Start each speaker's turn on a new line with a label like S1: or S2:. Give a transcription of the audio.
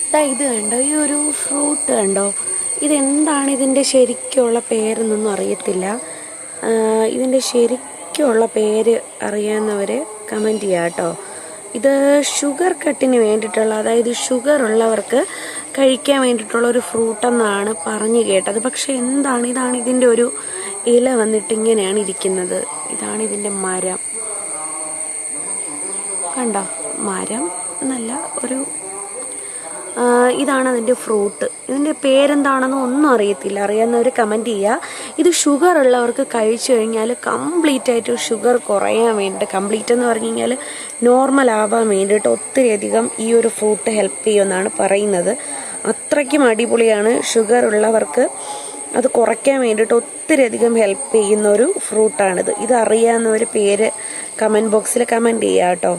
S1: ഇത് കണ്ടോ, ഈ ഒരു ഫ്രൂട്ട് കണ്ടോ, ഇതെന്താണ് ഇതിൻ്റെ ശരിക്കുള്ള പേരെന്നൊന്നും അറിയത്തില്ല. ഇതിൻ്റെ ശരിക്കുള്ള പേര് അറിയാവുന്നവർ കമൻറ്റ് ചെയ്യാം കേട്ടോ. ഇത് ഷുഗർ കട്ടിന് വേണ്ടിയിട്ടുള്ള, അതായത് ഷുഗർ ഉള്ളവർക്ക് കഴിക്കാൻ വേണ്ടിയിട്ടുള്ള ഒരു ഫ്രൂട്ടെന്നാണ് പറഞ്ഞു കേട്ടത്. പക്ഷെ എന്താണ്, ഇതാണ് ഇതിൻ്റെ ഒരു ഇല വന്നിട്ട് ഇങ്ങനെയാണ് ഇരിക്കുന്നത്. ഇതാണ് ഇതിൻ്റെ മരം കണ്ടോ, മരം എന്നല്ല, ഇതാണ് അതിൻ്റെ ഫ്രൂട്ട്. ഇതിൻ്റെ പേരെന്താണെന്ന് ഒന്നും അറിയത്തില്ല. അറിയാവുന്നവർ കമൻറ്റ് ചെയ്യുക. ഇത് ഷുഗർ ഉള്ളവർക്ക് കഴിച്ചു കഴിഞ്ഞാൽ കംപ്ലീറ്റ് ആയിട്ട് ഷുഗർ കുറയാൻ വേണ്ടിയിട്ട്, കംപ്ലീറ്റ് എന്ന് പറഞ്ഞു കഴിഞ്ഞാൽ നോർമൽ ആവാൻ വേണ്ടിയിട്ട് ഒത്തിരി അധികം ഈ ഒരു ഫ്രൂട്ട് ഹെൽപ്പ് ചെയ്യുമെന്നാണ് പറയുന്നത്. അത്രയ്ക്കും അടിപൊളിയാണ്. ഷുഗർ ഉള്ളവർക്ക് അത് കുറയ്ക്കാൻ വേണ്ടിയിട്ട് ഒത്തിരി അധികം ഹെൽപ്പ് ചെയ്യുന്ന ഒരു ഫ്രൂട്ടാണിത്. ഇത് അറിയാവുന്നവർ പേര് കമൻറ്റ് ബോക്സിൽ കമൻറ്റ് ചെയ്യുക കേട്ടോ.